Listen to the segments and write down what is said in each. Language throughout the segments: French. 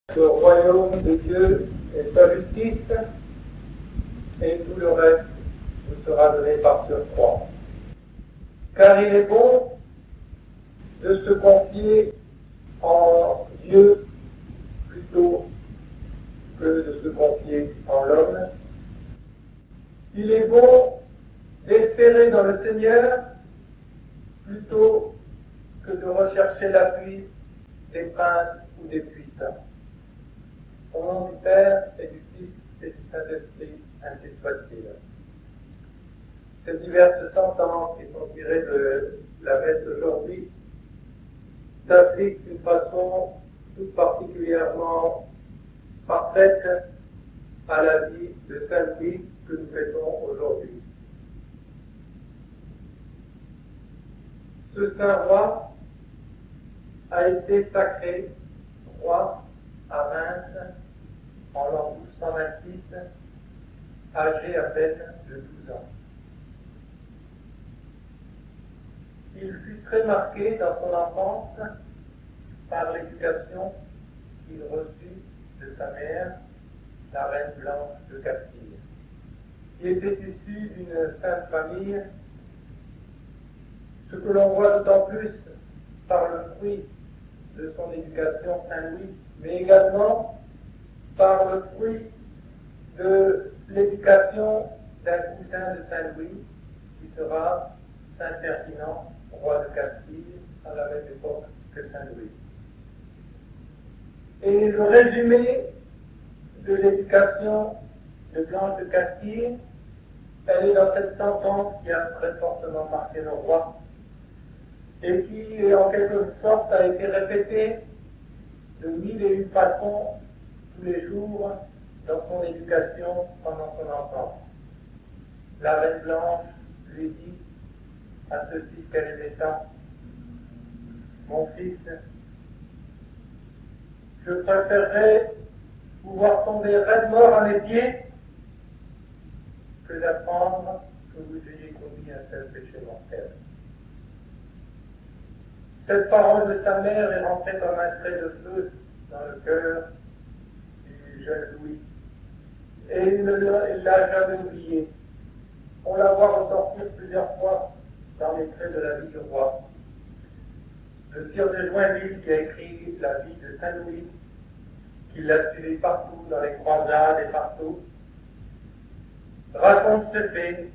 Le royaume de Dieu et sa justice, et tout le reste vous sera donné par surcroît. Car il est bon de se confier en Dieu plutôt que de se confier en l'homme. Il est bon d'espérer dans le Seigneur plutôt que de rechercher l'appui des princes ou des puissants. Au nom du Père et du Fils et du Saint-Esprit, ainsi soit-il. Ces diverses sentences qui sont tirées de la messe d'aujourd'hui s'appliquent d'une façon tout particulièrement parfaite à la vie de Saint Louis que nous fêtons aujourd'hui. Ce saint roi a été sacré roi à Reims en l'an 1226, âgé à peine de 12 ans. Il fut très marqué dans son enfance par l'éducation qu'il reçut de sa mère, la reine Blanche de Castille. Il était issu d'une sainte famille, ce que l'on voit d'autant plus par le fruit de son éducation Saint-Louis, mais également par le fruit de l'éducation d'un cousin de Saint-Louis, qui sera Saint Ferdinand, roi de Castille, à la même époque que Saint-Louis. Et le résumé de l'éducation de Blanche de Castille, elle est dans cette sentence qui a très fortement marqué le roi, et qui, en quelque sorte, a été répétée de 1001 façons tous les jours dans son éducation pendant son enfance. La reine Blanche lui dit à ce fils qu'elle aimait tant: mon fils, je préférerais pouvoir tomber raide mort à mes pieds que d'apprendre que vous ayez commis un tel péché mortel. Cette parole de sa mère est rentrée comme un trait de feu dans le cœur du jeune Louis. Et il ne l'a jamais oublié. On la voit ressortir plusieurs fois dans les traits de la vie du roi. Le sire de Joinville, qui a écrit la vie de Saint-Louis, qui l'a suivi partout, dans les croisades et partout, raconte ce fait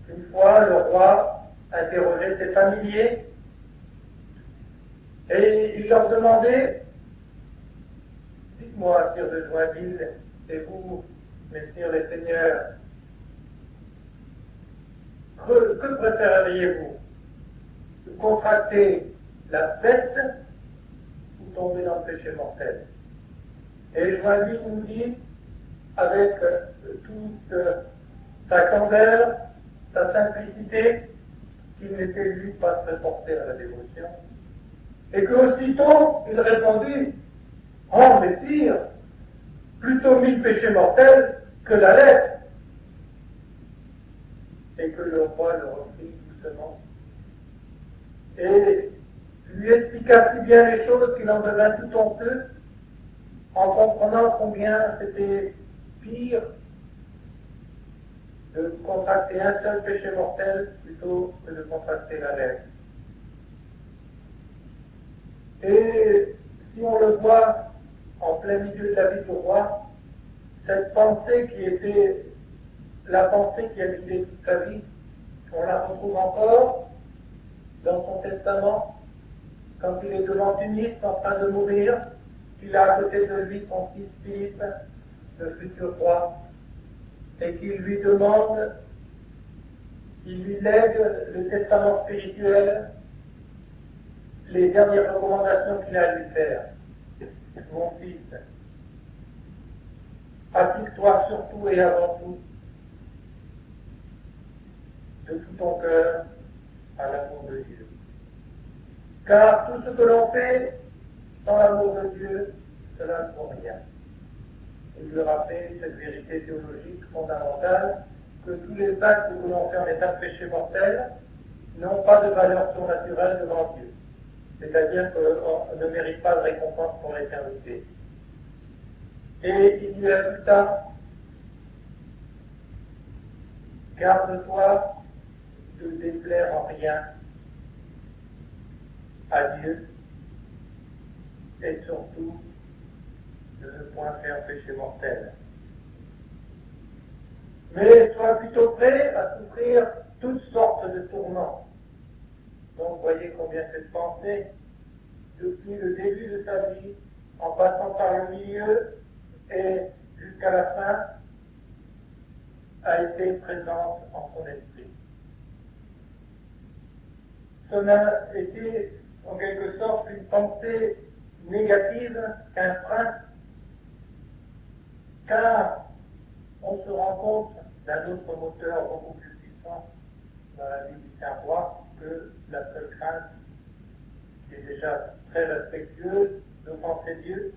qu'une fois le roi interrogeait ses familiers et il leur demandait: dites-moi, sire de Joinville, et vous, messieurs les seigneurs, que préféreriez-vous? Contracter la peste ou tomber dans le péché mortel? Et Joinville nous dit, avec toute sa candeur, sa simplicité, qu'il n'était lui pas très porté à la dévotion, et qu'aussitôt il répondit: oh, messire, plutôt 1000 péchés mortels que la lettre. Et que le roi le reprit doucement et lui expliqua si bien les choses qu'il en devint tout honteux, en comprenant combien c'était pire de contracter un seul péché mortel plutôt que de contracter la lettre. Et si on le voit en plein milieu de la vie du roi, cette pensée qui était la pensée qui a guidé toute sa vie, on la retrouve encore dans son testament, quand il est devant une liste en train de mourir, qu'il a à côté de lui son fils Philippe, le futur roi, et qu'il lui demande, il lui lègue le testament spirituel, les dernières recommandations qu'il a à lui faire. Mon fils, applique-toi surtout et avant tout, de tout ton cœur, à l'amour de Dieu. Car tout ce que l'on fait sans l'amour de Dieu, cela ne vaut rien. Il lui rappelle cette vérité théologique fondamentale, que tous les actes que l'on fait en état de péché mortel n'ont pas de valeur surnaturelle devant Dieu. C'est-à-dire qu'on ne mérite pas de récompense pour l'éternité. Et il lui ajouta, garde-toi de déplaire en rien à Dieu et surtout de ne point faire péché mortel. Mais sois plutôt prêt à souffrir toutes sortes de tourments. Donc voyez combien cette pensée, depuis le début de sa vie, en passant par le milieu et jusqu'à la fin, a été présente en son esprit. Ça a été en quelque sorte une pensée négative qu'un frein, car on se rend compte d'un autre moteur beaucoup plus puissant dans la vie du Saint-Roi que la seule crainte, qui est déjà très respectueuse d'offenser Dieu.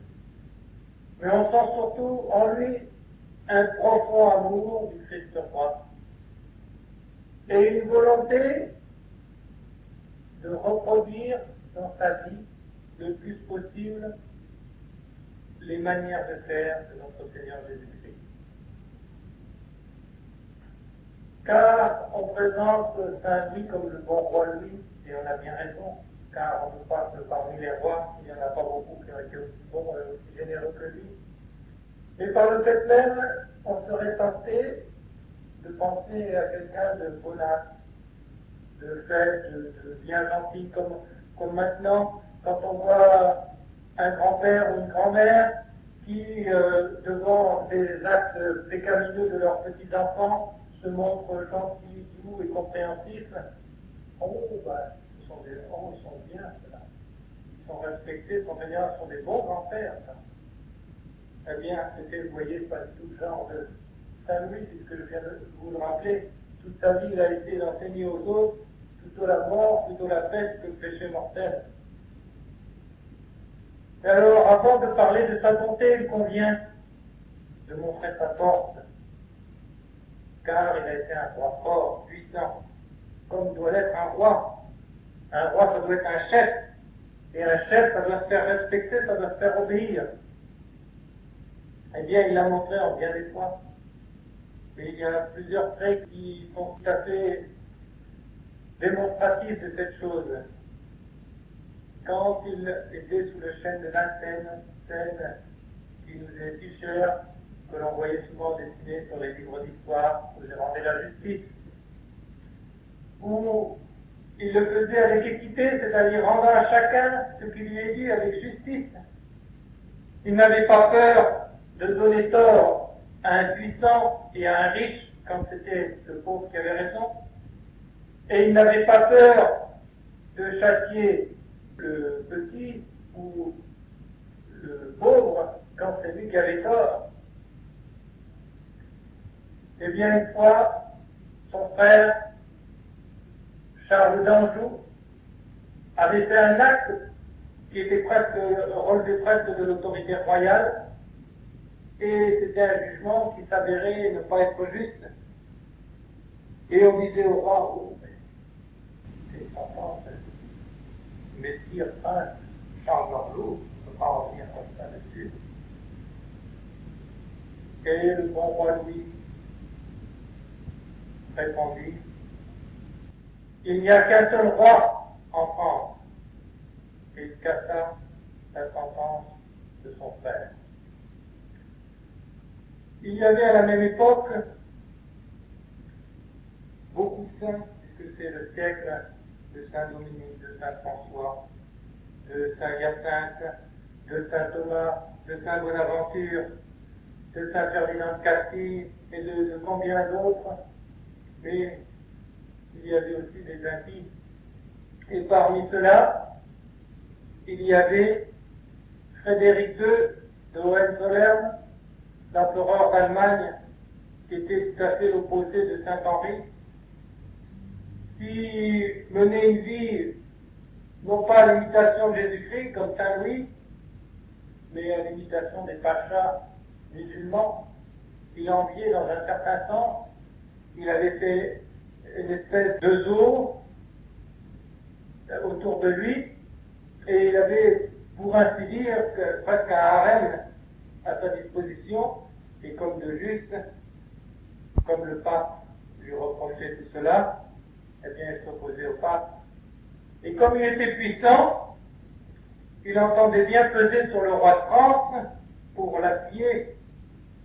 Mais on sent surtout en lui un profond amour du Christ roi et une volonté de reproduire dans sa vie le plus possible les manières de faire de notre Seigneur Jésus-Christ. Car on présente Saint Louis comme le bon roi Louis, et on a bien raison, car on nous parle que parmi les rois, il n'y en a pas beaucoup qui ont été aussi bons et aussi généreux que lui. Mais par le fait même, on serait tenté de penser à quelqu'un de bonasse, de fait, de bien gentil, comme maintenant, quand on voit un grand-père ou une grand-mère qui, devant des actes pécamineux de leurs petits-enfants, se montrent gentils, doux et compréhensifs. Oh, ils sont bien, ceux-là. Ils sont respectés, sont vénérables, sont des bons grands-pères, ça. Eh bien, c'était, vous voyez, pas du tout le genre de Saint-Louis, puisque je viens de vous le rappeler. Toute sa vie, il a essayé d'enseigner aux autres plutôt la mort, plutôt la peste que le péché mortel. Et alors, avant de parler de sa bonté, il convient de montrer sa force, car il a été un roi fort, puissant, comme doit l'être un roi. Un roi, ça doit être un chef, et un chef, ça doit se faire respecter, ça doit se faire obéir. Eh bien, il l'a montré en bien des fois. Mais il y a plusieurs traits qui sont tout à fait démonstratifs de cette chose. Quand il était sous le chêne de Vincennes, scène qui nous est si chère, que l'on voyait souvent dessinée sur les livres d'histoire où il rendait la justice, où il le faisait avec équité, c'est-à-dire rendant à chacun ce qui lui est dit avec justice. Il n'avait pas peur de donner tort à un puissant et à un riche quand c'était le pauvre qui avait raison, et il n'avait pas peur de châtier le petit ou le pauvre quand c'est lui qui avait tort. Eh bien, une fois, son frère, Charles d'Anjou, avait fait un acte qui était presque, relevé presque de l'autorité royale, et c'était un jugement qui s'avérait ne pas être juste. Et on disait au roi, oh, mais c'est sentence, messire, prince, Charles d'Anjou, ne peut pas revenir comme ça là-dessus. Et le bon roi Louis répondit, il n'y a qu'un seul roi en France. Et il cassa la sentence de son frère. Il y avait à la même époque beaucoup de saints, puisque c'est le siècle de Saint-Dominique, de Saint-François, de Saint-Hyacinthe, de Saint-Thomas, de Saint-Bonaventure, de Saint-Ferdinand de Castille et de combien d'autres. Mais il y avait aussi des impies. Et parmi ceux-là, il y avait Frédéric II de Hohenzollern, l'empereur d'Allemagne, qui était tout à fait l'opposé de Saint-Henri, qui menait une vie, non pas à l'imitation de Jésus-Christ, comme Saint-Louis, mais à l'imitation des pachas musulmans. Il enviait dans un certain sens. Il avait fait une espèce de zoo autour de lui, et il avait, pour ainsi dire, presque un harem à sa disposition, et comme de juste, comme le pape lui reprochait tout cela, eh bien il s'opposait au pape. Et comme il était puissant, il entendait bien peser sur le roi de France pour l'appuyer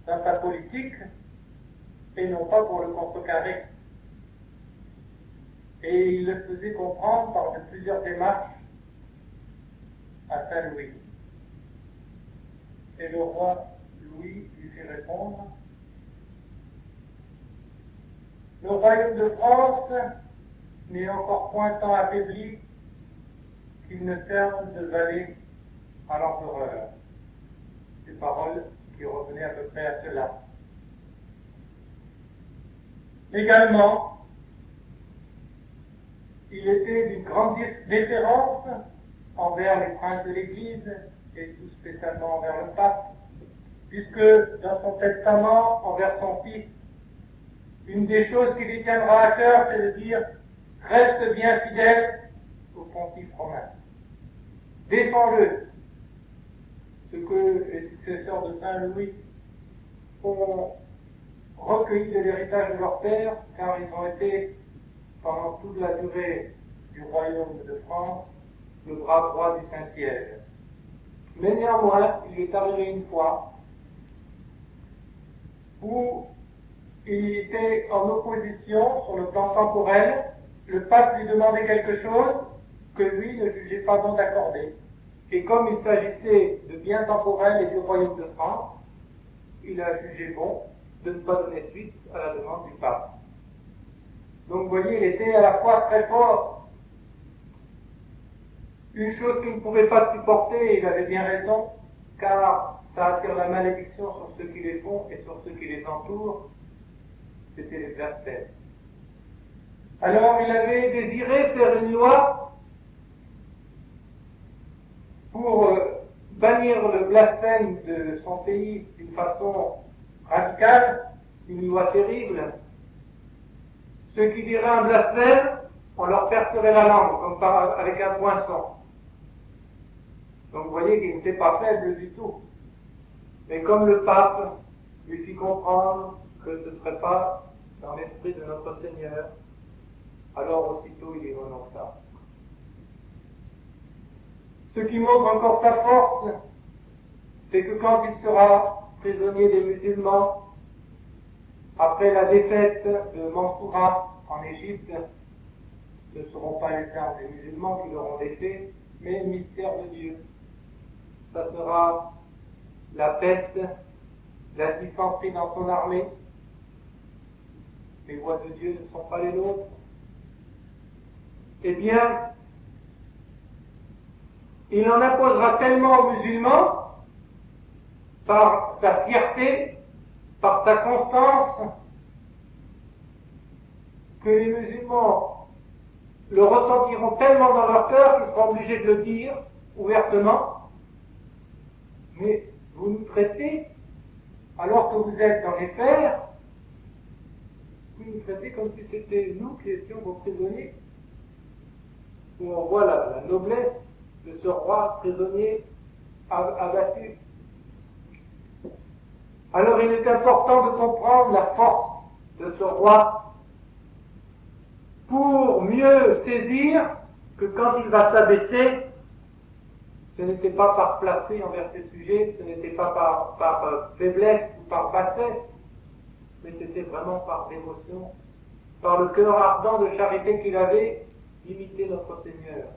dans sa politique, et non pas pour le contrecarrer. Et il le faisait comprendre par de plusieurs démarches à Saint-Louis. Et le roi Louis lui fit répondre: le royaume de France n'est encore point tant affaibli qu'il ne serve de valet à l'empereur. Des paroles qui revenaient à peu près à cela. Également, il était d'une grande déférence envers les princes de l'Église et tout spécialement envers le pape, puisque dans son testament envers son fils, une des choses qui lui tiendra à cœur, c'est de dire: reste bien fidèle au pontife romain. Défends-le. Ce que les successeurs de Saint Louis ont recueilli de l'héritage de leur père, car ils ont été, pendant toute la durée du royaume de France, le bras droit du Saint-Siège. Mais néanmoins, il lui est arrivé une fois où il était en opposition sur le plan temporel. Le pape lui demandait quelque chose que lui ne jugeait pas bon d'accorder. Et comme il s'agissait de biens temporels et du royaume de France, il a jugé bon de ne pas donner suite à la demande du pape. Donc vous voyez, il était à la fois très fort. Une chose qu'il ne pouvait pas supporter, il avait bien raison, car ça attire la malédiction sur ceux qui les font et sur ceux qui les entourent, c'était les blasphèmes. Alors il avait désiré faire une loi pour bannir le blasphème de son pays d'une façon radicale, une loi terrible. Ceux qui diraient un blasphème, on leur percerait la langue, comme avec un poinçon. Donc vous voyez qu'il n'était pas faible du tout. Mais comme le pape lui fit comprendre que ce ne serait pas dans l'esprit de notre Seigneur, alors aussitôt il y renonça. Ce qui montre encore sa force, c'est que quand il sera prisonnier des musulmans, après la défaite de Mansoura en Égypte, ce ne seront pas les armes des musulmans qui l'auront défait, mais le mystère de Dieu. Ça sera la peste, la dysenterie dans son armée. Les voies de Dieu ne sont pas les nôtres. Eh bien, il en imposera tellement aux musulmans, par sa fierté, par sa constance, que les musulmans le ressentiront tellement dans leur cœur qu'ils seront obligés de le dire ouvertement. Mais vous nous traitez, alors que vous êtes dans les fers, vous nous traitez comme si c'était nous qui étions vos prisonniers. Où on voit la noblesse de ce roi prisonnier abattu. Alors il est important de comprendre la force de ce roi pour mieux saisir que quand il va s'abaisser, ce n'était pas par flatterie envers ses sujets, ce n'était pas par faiblesse ou par bassesse, mais c'était vraiment par dévotion, par le cœur ardent de charité qu'il avait d'imiter notre Seigneur.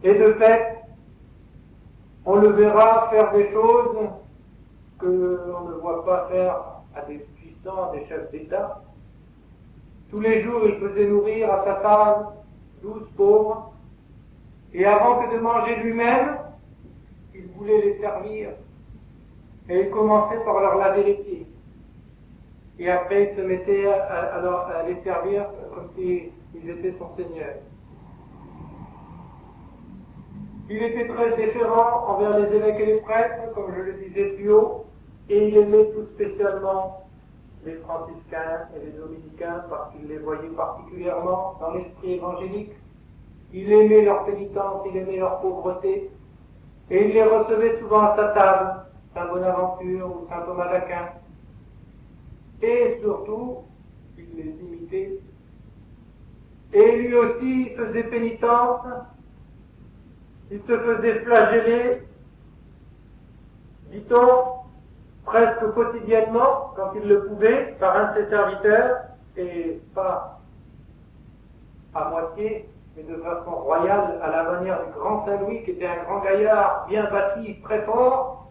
Et de fait, on le verra faire des choses qu'on ne voit pas faire à des puissants, à des chefs d'État. Tous les jours, il faisait nourrir à sa table 12 pauvres, et avant que de manger lui-même, il voulait les servir, et il commençait par leur laver les pieds. Et après, il se mettait à les servir comme s'ils étaient son Seigneur. Il était très déférent envers les évêques et les prêtres, comme je le disais plus haut, et il aimait tout spécialement les franciscains et les dominicains parce qu'il les voyait particulièrement dans l'esprit évangélique. Il aimait leur pénitence, il aimait leur pauvreté, et il les recevait souvent à sa table, Saint Bonaventure ou Saint Thomas d'Aquin. Et surtout, il les imitait. Et lui aussi faisait pénitence, il se faisait flageller, dit-on, presque quotidiennement, quand il le pouvait, par un de ses serviteurs, et pas à moitié, mais de façon royale, à la manière du grand Saint-Louis, qui était un grand gaillard, bien bâti, très fort,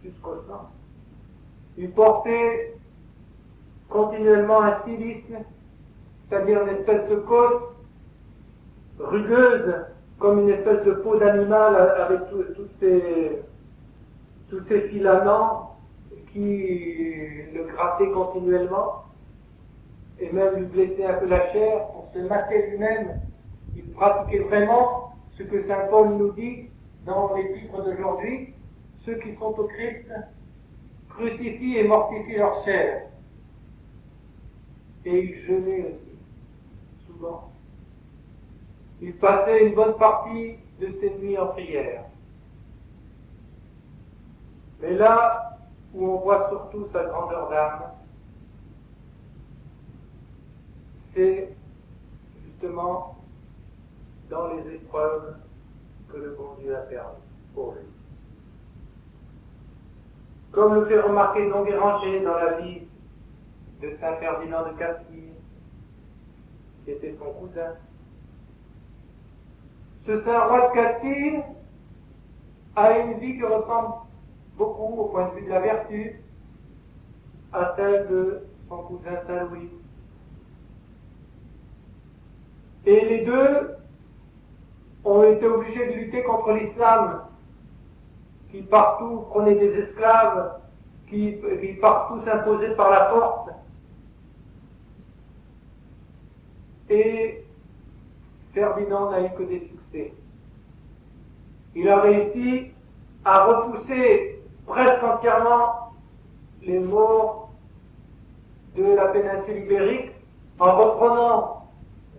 jusqu'au sang. Il portait continuellement un cilice, c'est-à-dire une espèce de côte rugueuse, comme une espèce de peau d'animal avec tous ces filaments qui le grattaient continuellement et même lui blessaient un peu la chair pour se mater lui-même. Il pratiquait vraiment ce que saint Paul nous dit dans l'épître d'aujourd'hui: ceux qui sont au Christ crucifient et mortifient leur chair. Et il jeûnait aussi, souvent. Il passait une bonne partie de ses nuits en prière. Mais là où on voit surtout sa grandeur d'âme, c'est justement dans les épreuves que le bon Dieu a permis pour lui. Comme le fait remarquer Don Béranger dans la vie de saint Ferdinand de Castille, qui était son cousin. Ce saint roi de Castille a une vie qui ressemble beaucoup, au point de vue de la vertu, à celle de son cousin saint Louis. Et les deux ont été obligés de lutter contre l'islam, qui partout prenait des esclaves, qui partout s'imposait par la force. Et Ferdinand n'a eu que des succès. Il a réussi à repousser presque entièrement les Maures de la péninsule ibérique en reprenant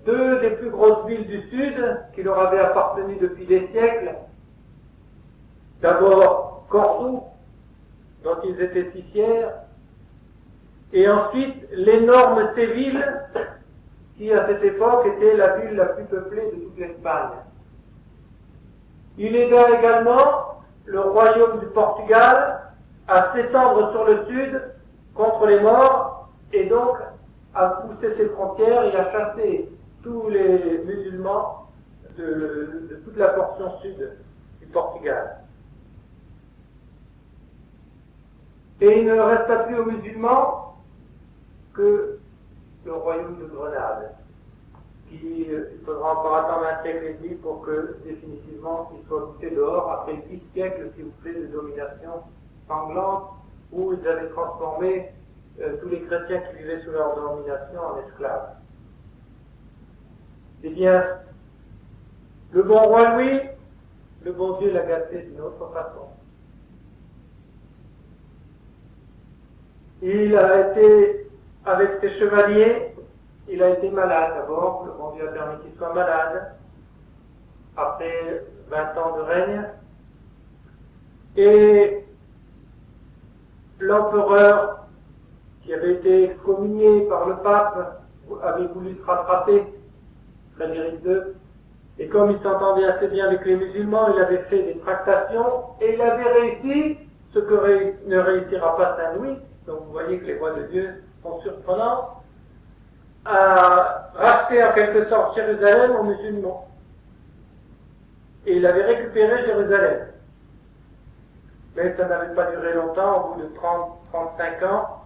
deux des plus grosses villes du sud qui leur avaient appartenu depuis des siècles. D'abord Cordoue, dont ils étaient si fiers, et ensuite l'énorme Séville, qui à cette époque était la ville la plus peuplée de toute l'Espagne. Il aida également le royaume du Portugal à s'étendre sur le sud contre les Maures et donc à pousser ses frontières et à chasser tous les musulmans de toute la portion sud du Portugal. Et il ne resta plus aux musulmans que le royaume de Grenade, qui il faudra encore attendre un siècle et demi pour que définitivement il soit bouté dehors, après 10 siècles, s'il vous plaît, de domination sanglante, où ils avaient transformé tous les chrétiens qui vivaient sous leur domination en esclaves. Eh bien, le bon roi Louis, le bon Dieu l'a gâté d'une autre façon. Il a été, avec ses chevaliers, il a été malade d'abord, le bon Dieu a permis qu'il soit malade, après 20 ans de règne, et l'empereur, qui avait été excommunié par le pape, avait voulu se rattraper, Frédéric II, et comme il s'entendait assez bien avec les musulmans, il avait fait des tractations, et il avait réussi, ce que ne réussira pas Saint Louis. Donc vous voyez que les voies de Dieu sont surprenantes, à racheter en quelque sorte Jérusalem aux musulmans. Et il avait récupéré Jérusalem. Mais ça n'avait pas duré longtemps, au bout de 30-35 ans,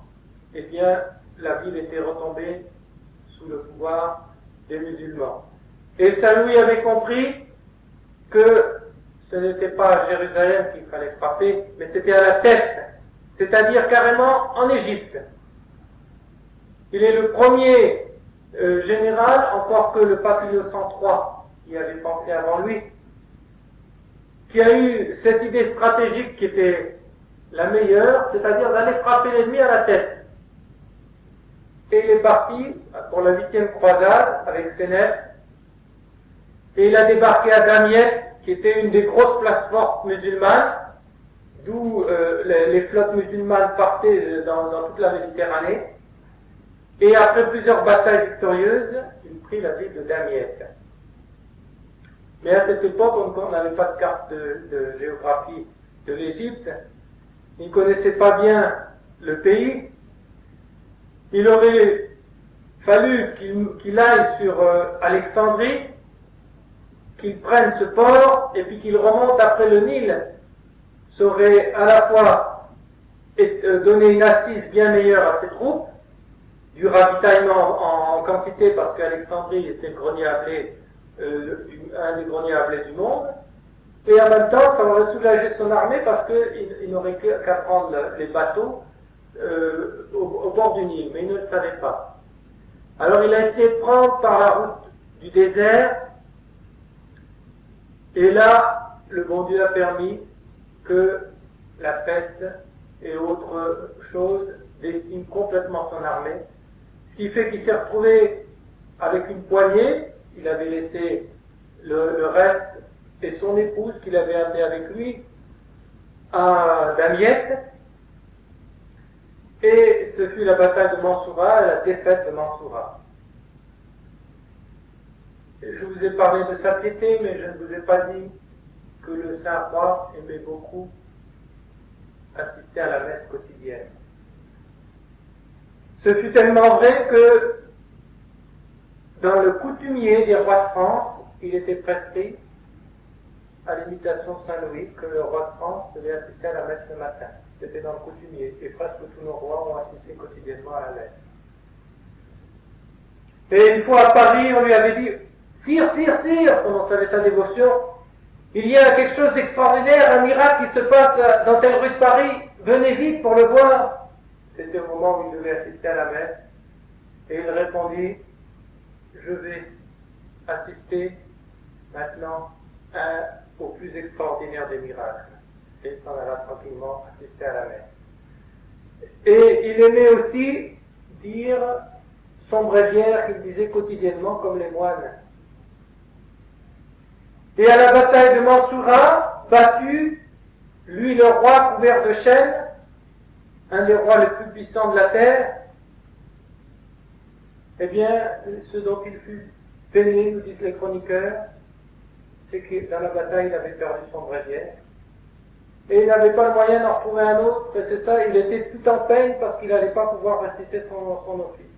eh bien, la ville était retombée sous le pouvoir des musulmans. Et Saint Louis avait compris que ce n'était pas à Jérusalem qu'il fallait frapper, mais c'était à la tête, c'est-à-dire carrément en Égypte. Il est le premier général, encore que le pape Innocent III y avait pensé avant lui, qui a eu cette idée stratégique qui était la meilleure, c'est-à-dire d'aller frapper l'ennemi à la tête. Et il est parti pour la 8e croisade avec Sénète, et il a débarqué à Damiette, qui était une des grosses places fortes musulmanes, d'où les flottes musulmanes partaient dans toute la Méditerranée. Et après plusieurs batailles victorieuses, il prit la ville de Damiette. Mais à cette époque, on n'avait pas de carte de géographie de l'Égypte. Il ne connaissait pas bien le pays. Il aurait fallu qu'il aille sur Alexandrie, qu'il prenne ce port et puis qu'il remonte après le Nil. Ça aurait à la fois donné une assise bien meilleure à ses troupes, du ravitaillement en quantité parce qu'Alexandrie était le grenier à blé, un des greniers à blé du monde, et en même temps ça aurait soulagé son armée parce qu'il n'aurait qu'à prendre les bateaux au bord du Nil, mais il ne le savait pas. Alors il a essayé de prendre par la route du désert, et là le bon Dieu a permis que la peste et autres choses déciment complètement son armée, ce qui fait qu'il s'est retrouvé avec une poignée. Il avait laissé le reste et son épouse qu'il avait amené avec lui à Damiette, et ce fut la bataille de Mansoura et la défaite de Mansoura. Je vous ai parlé de sa piété, mais je ne vous ai pas dit que le saint roi aimait beaucoup assister à la messe quotidienne. Ce fut tellement vrai que dans le coutumier des rois de France, il était prescrit, à l'imitation de Saint-Louis, que le roi de France devait assister à la messe le matin. C'était dans le coutumier, et presque tous nos rois ont assisté quotidiennement à la messe. Et une fois à Paris, on lui avait dit « Sire, sire, sire !» on savait sa dévotion. « Il y a quelque chose d'extraordinaire, un miracle qui se passe dans telle rue de Paris, venez vite pour le voir !» C'était au moment où il devait assister à la messe, et il répondit « Je vais assister maintenant au plus extraordinaire des miracles. » Et il s'en alla tranquillement assister à la messe. Et il aimait aussi dire son bréviaire qu'il disait quotidiennement comme les moines. Et à la bataille de Mansoura, battu, lui le roi couvert de chaînes, un des rois les plus puissants de la terre, eh bien, ce dont il fut peiné, nous disent les chroniqueurs, c'est que dans la bataille, il avait perdu son bréviaire. Et il n'avait pas le moyen d'en retrouver un autre, et c'est ça, il était tout en peine parce qu'il n'allait pas pouvoir réciter son office.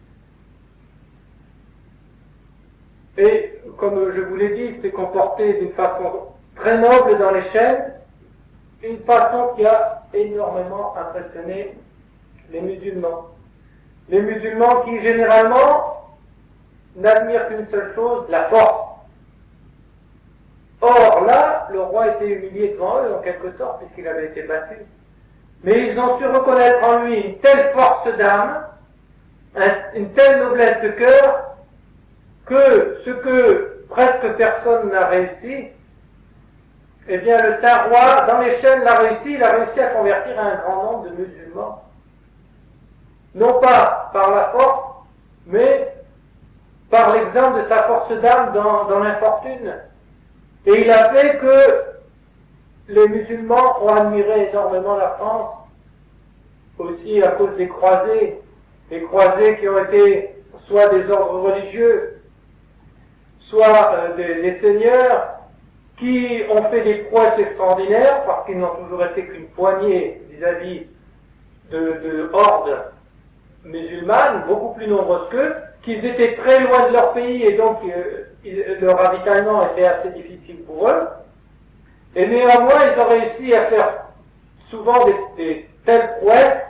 Et, comme je vous l'ai dit, il s'est comporté d'une façon très noble dans les chaînes, une façon qui a énormément impressionné les musulmans. Les musulmans qui, généralement, n'admirent qu'une seule chose, la force. Or, là, le roi était humilié devant eux, en quelque sorte, puisqu'il avait été battu. Mais ils ont su reconnaître en lui une telle force d'âme, une telle noblesse de cœur, que ce que presque personne n'a réussi, eh bien, le saint roi, dans les chaînes, l'a réussi. Il a réussi à convertir un grand nombre de musulmans. Non pas par la force, mais par l'exemple de sa force d'âme dans l'infortune. Et il a fait que les musulmans ont admiré énormément la France, aussi à cause des croisés qui ont été soit des ordres religieux, soit des seigneurs qui ont fait des prouesses extraordinaires, parce qu'ils n'ont toujours été qu'une poignée vis-à-vis de hordes musulmanes, beaucoup plus nombreuses qu'eux, qu'ils étaient très loin de leur pays et donc le ravitaillement était assez difficile pour eux. Et néanmoins, ils ont réussi à faire souvent des telles prouesses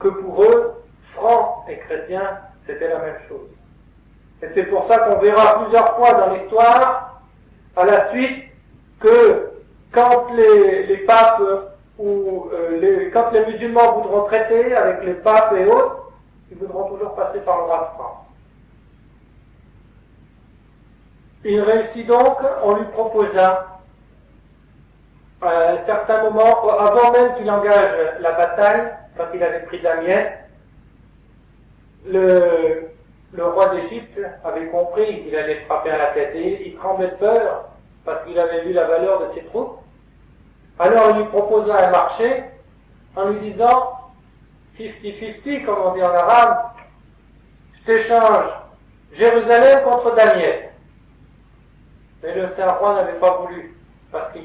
que pour eux, francs et chrétiens, c'était la même chose. Et c'est pour ça qu'on verra plusieurs fois dans l'histoire, à la suite, que quand les papes quand les musulmans voudront traiter avec les papes et autres, ils voudront toujours passer par le roi de France. Il réussit donc, on lui proposa à un certain moment, avant même qu'il engage la bataille, quand il avait pris Damiette, le roi d'Égypte avait compris qu'il allait frapper à la tête et il tremblait de peur parce qu'il avait vu la valeur de ses troupes. Alors il lui proposa un marché en lui disant 50-50, comme on dit en arabe, je t'échange Jérusalem contre Damiette. Mais le saint roi n'avait pas voulu, parce que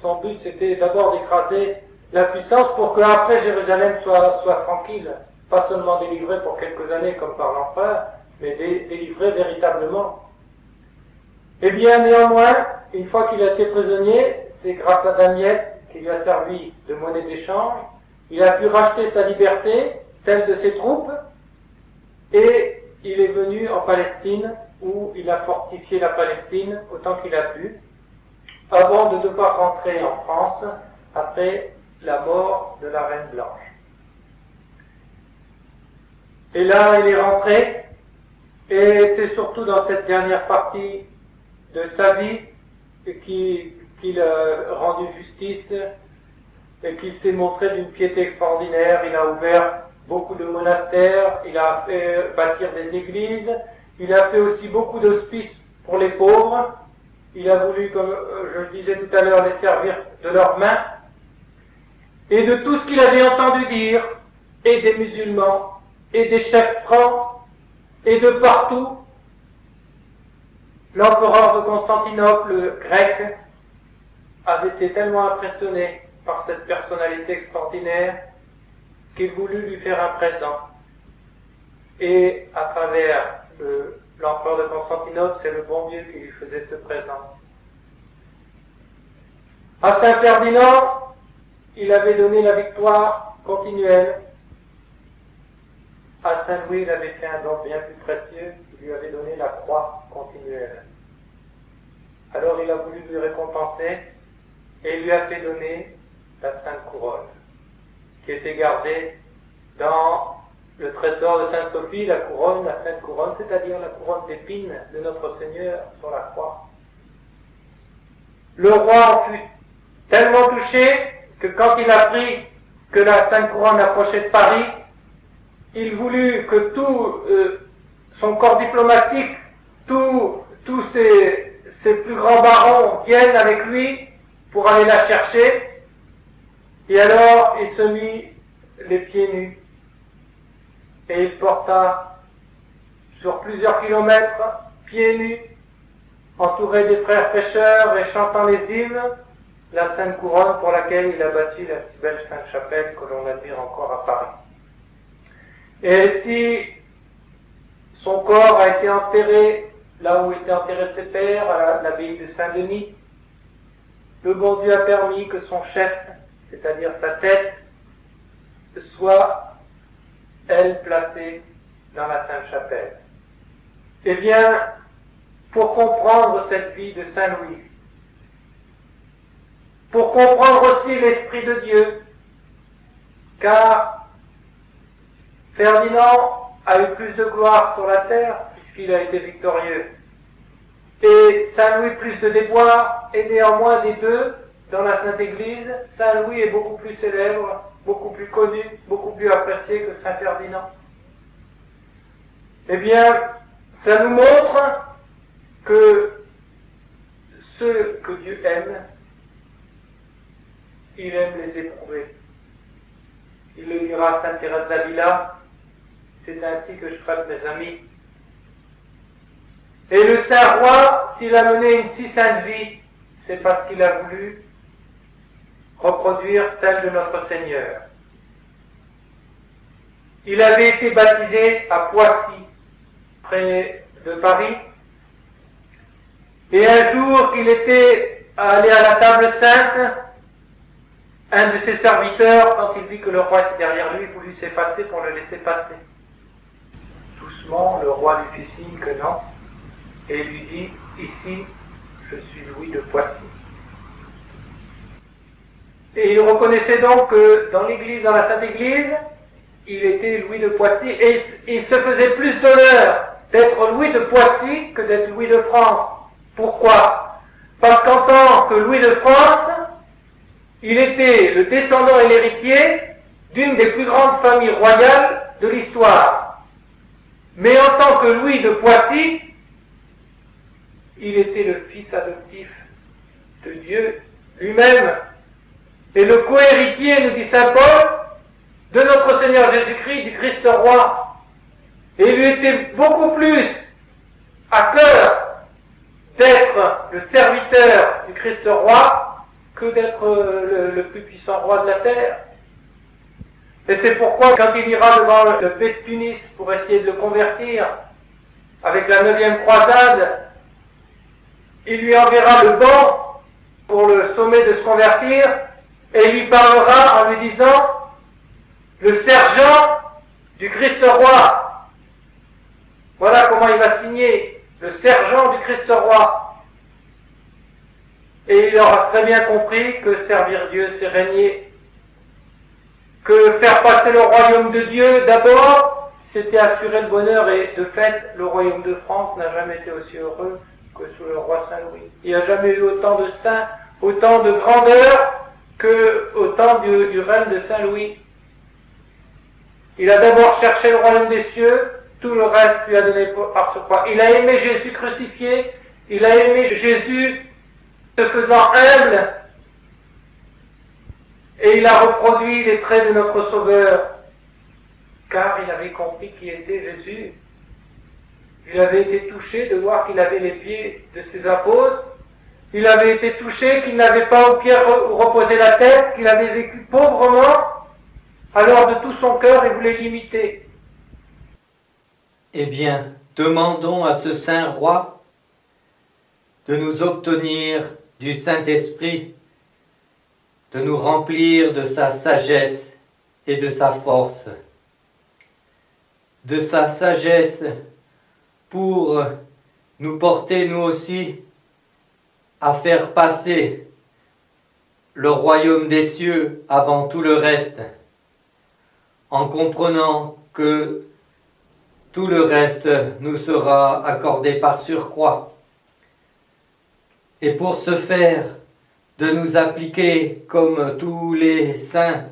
son but c'était d'abord d'écraser la puissance pour qu'après Jérusalem soit tranquille, pas seulement délivrée pour quelques années comme par l'empereur, mais délivrée véritablement. Eh bien, néanmoins, une fois qu'il a été prisonnier, c'est grâce à Damiette qui lui a servi de monnaie d'échange, il a pu racheter sa liberté, celle de ses troupes, et il est venu en Palestine, où il a fortifié la Palestine autant qu'il a pu, avant de devoir rentrer en France après la mort de la Reine Blanche. Et là, il est rentré, et c'est surtout dans cette dernière partie de sa vie qu'il a rendu justice et qu'il s'est montré d'une piété extraordinaire. Il a ouvert beaucoup de monastères, il a fait bâtir des églises, il a fait aussi beaucoup d'hospices pour les pauvres. Il a voulu, comme je le disais tout à l'heure, les servir de leurs mains. Et de tout ce qu'il avait entendu dire, et des musulmans, et des chefs francs, et de partout, l'empereur de Constantinople grec avait été tellement impressionné par cette personnalité extraordinaire qu'il voulut lui faire un présent. Et à travers l'empereur de Constantinople, c'est le bon Dieu qui lui faisait ce présent. À Saint Ferdinand, il avait donné la victoire continuelle. À Saint Louis, il avait fait un don bien plus précieux, il lui avait donné la croix continuelle. Alors il a voulu lui récompenser et il lui a fait donner la Sainte Couronne, qui était gardée dans le trésor de Sainte Sophie, la couronne, la Sainte Couronne, c'est-à-dire la couronne d'épines de notre Seigneur sur la croix. Le roi en fut tellement touché que quand il apprit que la Sainte Couronne approchait de Paris, il voulut que tout son corps diplomatique, tous ses plus grands barons viennent avec lui pour aller la chercher. Et alors il se mit les pieds nus et il porta sur plusieurs kilomètres, pieds nus, entouré des frères pêcheurs et chantant les hymnes, la Sainte Couronne pour laquelle il a bâti la si belle Sainte Chapelle que l'on admire encore à Paris. Et si son corps a été enterré là où étaient enterrés ses pères, à l'abbaye de Saint-Denis, le bon Dieu a permis que son chef, c'est-à-dire sa tête, soit, elle, placée dans la Sainte Chapelle. Eh bien, pour comprendre cette vie de Saint Louis, pour comprendre aussi l'Esprit de Dieu, car Ferdinand a eu plus de gloire sur la terre puisqu'il a été victorieux, et Saint Louis plus de déboires, et néanmoins des deux, dans la Sainte Église, Saint Louis est beaucoup plus célèbre, beaucoup plus connu, beaucoup plus apprécié que Saint Ferdinand. Eh bien, ça nous montre que ceux que Dieu aime, il aime les éprouver. Il le dira à Sainte Thérèse d'Avila, c'est ainsi que je traite mes amis. Et le Saint Roi, s'il a mené une si sainte vie, c'est parce qu'il a voulu reproduire celle de notre Seigneur. Il avait été baptisé à Poissy, près de Paris, et un jour qu'il était allé à la table sainte, un de ses serviteurs, quand il vit que le roi était derrière lui, voulut s'effacer pour le laisser passer. Doucement, le roi lui fit signe que non, et lui dit, ici, je suis Louis de Poissy. Et il reconnaissait donc que dans l'église, dans la Sainte Église, il était Louis de Poissy, et il se faisait plus d'honneur d'être Louis de Poissy que d'être Louis de France. Pourquoi? Parce qu'en tant que Louis de France, il était le descendant et l'héritier d'une des plus grandes familles royales de l'histoire. Mais en tant que Louis de Poissy, il était le fils adoptif de Dieu lui-même. Et le co-héritier, nous dit saint Paul, de notre Seigneur Jésus-Christ, du Christ roi. Et il lui était beaucoup plus à cœur d'être le serviteur du Christ roi que d'être le plus puissant roi de la terre. Et c'est pourquoi quand il ira devant le Bey de Tunis pour essayer de le convertir, avec la 9e croisade, il lui enverra le banc pour le sommer de se convertir, et il lui parlera en lui disant « Le sergent du Christ roi ». Voilà comment il va signer, le sergent du Christ roi. Et il aura très bien compris que servir Dieu, c'est régner. Que faire passer le royaume de Dieu, d'abord, c'était assurer le bonheur. Et de fait, le royaume de France n'a jamais été aussi heureux que sous le roi Saint-Louis. Il n'y a jamais eu autant de saints, autant de grandeur qu'au temps du règne de Saint-Louis. Il a d'abord cherché le royaume des cieux, tout le reste lui a donné par ce croix. Il a aimé Jésus crucifié, il a aimé Jésus se faisant humble, et il a reproduit les traits de notre Sauveur, car il avait compris qui était Jésus. Il avait été touché de voir qu'il avait les pieds de ses apôtres, il avait été touché qu'il n'avait pas aux pieds reposé la tête, qu'il avait vécu pauvrement, alors de tout son cœur il voulait l'imiter. Eh bien, demandons à ce Saint Roi de nous obtenir du Saint-Esprit, de nous remplir de sa sagesse et de sa force, de sa sagesse pour nous porter nous aussi à faire passer le royaume des cieux avant tout le reste, en comprenant que tout le reste nous sera accordé par surcroît. Et pour ce faire, de nous appliquer, comme tous les saints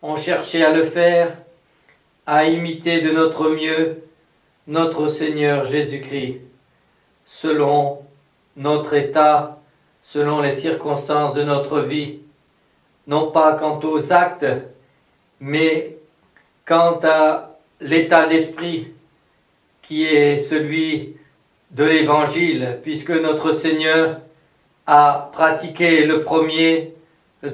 ont cherché à le faire, à imiter de notre mieux notre Seigneur Jésus-Christ, selon notre état, selon les circonstances de notre vie, non pas quant aux actes, mais quant à l'état d'esprit qui est celui de l'Évangile, puisque notre Seigneur a pratiqué le premier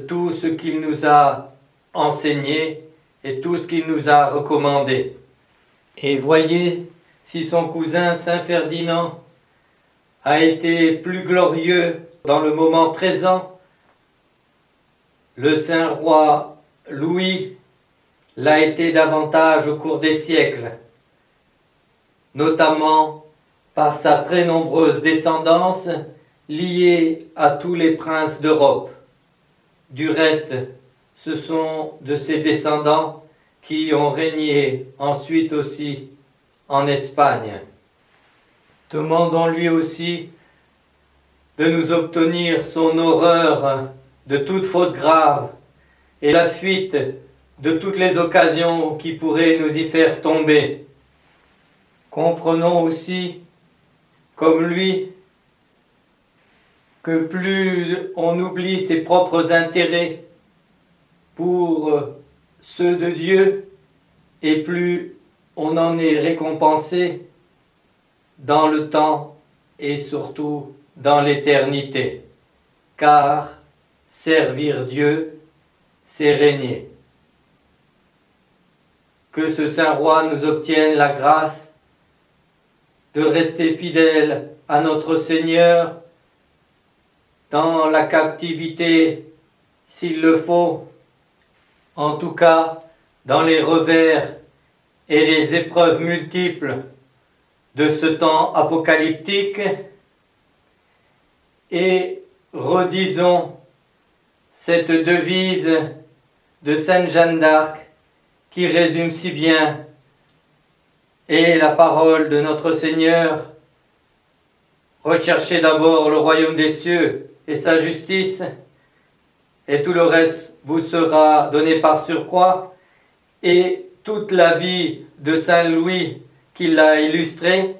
tout ce qu'il nous a enseigné et tout ce qu'il nous a recommandé. Et voyez si son cousin Saint Ferdinand a été plus glorieux dans le moment présent, le Saint Roi Louis l'a été davantage au cours des siècles, notamment par sa très nombreuse descendance liée à tous les princes d'Europe. Du reste, ce sont de ses descendants qui ont régné ensuite aussi en Espagne. Demandons-lui aussi de nous obtenir son horreur de toute faute grave et la fuite de toutes les occasions qui pourraient nous y faire tomber. Comprenons aussi, comme lui, que plus on oublie ses propres intérêts pour ceux de Dieu, et plus on en est récompensé dans le temps et surtout dans l'éternité. Car servir Dieu, c'est régner. Que ce Saint Roi nous obtienne la grâce de rester fidèles à notre Seigneur dans la captivité, s'il le faut, en tout cas dans les revers et les épreuves multiples de ce temps apocalyptique, et redisons cette devise de Sainte Jeanne d'Arc qui résume si bien et la parole de notre Seigneur: recherchez d'abord le royaume des cieux et sa justice, et tout le reste vous sera donné par surcroît. Et toute la vie de Saint Louis qui l'a illustrée,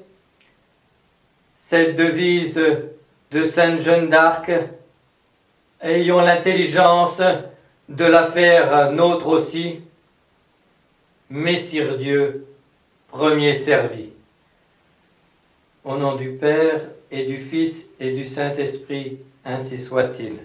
cette devise de Sainte Jeanne d'Arc, ayons l'intelligence de la faire nôtre aussi, Messire Dieu, premier servi. Au nom du Père et du Fils et du Saint-Esprit, ainsi soit-il.